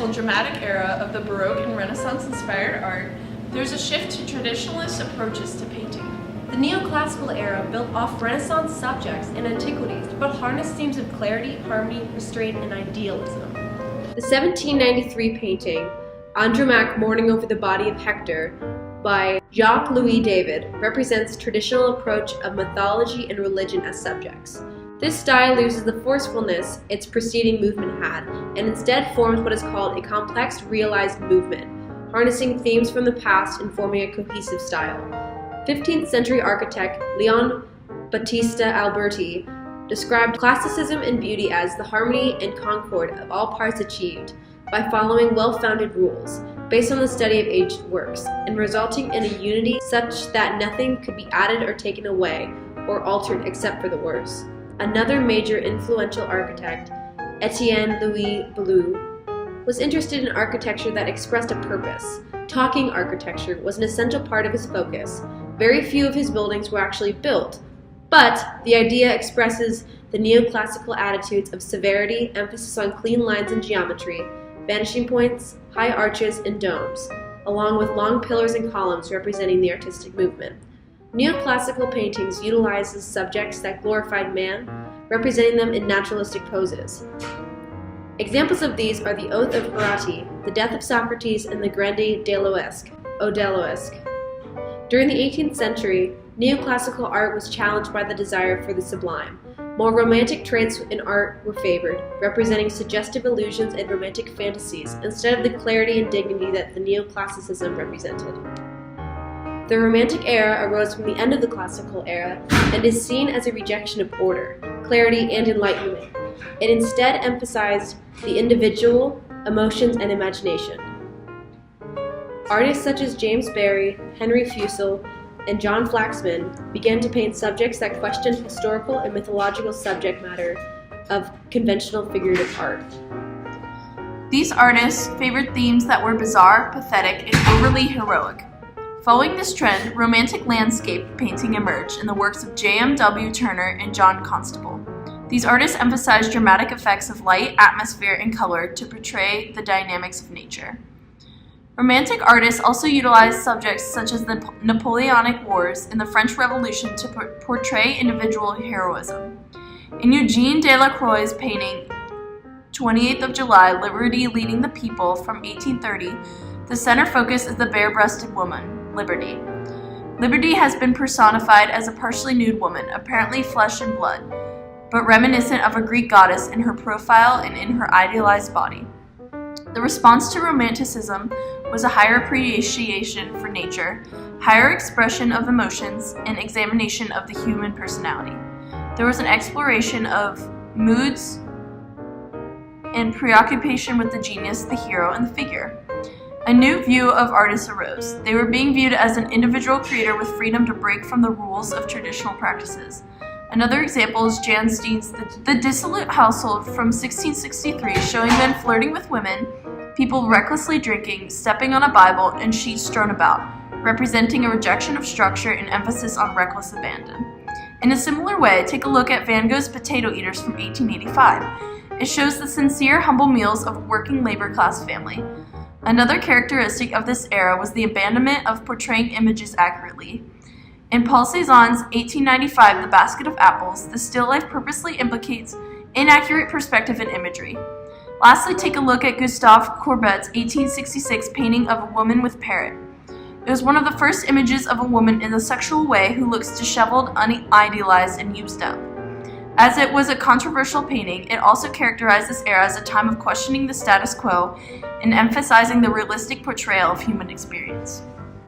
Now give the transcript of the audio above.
classical dramatic era of the Baroque and Renaissance-inspired art, there's a shift to traditionalist approaches to painting. The neoclassical era built off Renaissance subjects and antiquities, but harnessed themes of clarity, harmony, restraint, and idealism. The 1793 painting, Andromaque Mourning Over the Body of Hector, by Jacques-Louis David, represents a traditional approach of mythology and religion as subjects. This style loses the forcefulness its preceding movement had, and instead forms what is called a complex, realized movement, harnessing themes from the past and forming a cohesive style. 15th century architect Leon Battista Alberti described classicism and beauty as the harmony and concord of all parts achieved by following well-founded rules, based on the study of aged works, and resulting in a unity such that nothing could be added or taken away or altered except for the worse. Another major influential architect, Etienne Louis Boulle, was interested in architecture that expressed a purpose. Talking architecture was an essential part of his focus. Very few of his buildings were actually built, but the idea expresses the neoclassical attitudes of severity, emphasis on clean lines and geometry, vanishing points, high arches, and domes, along with long pillars and columns representing the artistic movement. Neoclassical paintings utilizes subjects that glorified man, representing them in naturalistic poses. Examples of these are the Oath of Herati, the Death of Socrates, and the Grande Odalisque. During the 18th century, neoclassical art was challenged by the desire for the sublime. More romantic traits in art were favored, representing suggestive illusions and romantic fantasies, instead of the clarity and dignity that the neoclassicism represented. The Romantic era arose from the end of the Classical era and is seen as a rejection of order, clarity, and enlightenment. It instead emphasized the individual, emotions, and imagination. Artists such as James Barry, Henry Fusel, and John Flaxman began to paint subjects that questioned historical and mythological subject matter of conventional figurative art. These artists favored themes that were bizarre, pathetic, and overly heroic. Following this trend, romantic landscape painting emerged in the works of J.M.W. Turner and John Constable. These artists emphasized dramatic effects of light, atmosphere, and color to portray the dynamics of nature. Romantic artists also utilized subjects such as the Napoleonic Wars and the French Revolution to portray individual heroism. In Eugene Delacroix's painting 28th of July, Liberty Leading the People from 1830, the center focus is the bare-breasted woman, Liberty. Liberty has been personified as a partially nude woman, apparently flesh and blood, but reminiscent of a Greek goddess in her profile and in her idealized body. The response to Romanticism was a higher appreciation for nature, higher expression of emotions, and examination of the human personality. There was an exploration of moods and preoccupation with the genius, the hero, and the figure. A new view of artists arose. They were being viewed as an individual creator with freedom to break from the rules of traditional practices. Another example is Jan Steen's The Dissolute Household from 1663, showing men flirting with women, people recklessly drinking, stepping on a Bible, and sheets strewn about, representing a rejection of structure and emphasis on reckless abandon. In a similar way, take a look at Van Gogh's Potato Eaters from 1885. It shows the sincere, humble meals of a working labor-class family. Another characteristic of this era was the abandonment of portraying images accurately. In Paul Cézanne's 1895 The Basket of Apples, the still life purposely implicates inaccurate perspective and imagery. Lastly, take a look at Gustave Courbet's 1866 painting of a woman with parrot. It was one of the first images of a woman in a sexual way who looks disheveled, unidealized, and used up. As it was a controversial painting, it also characterized this era as a time of questioning the status quo and emphasizing the realistic portrayal of human experience.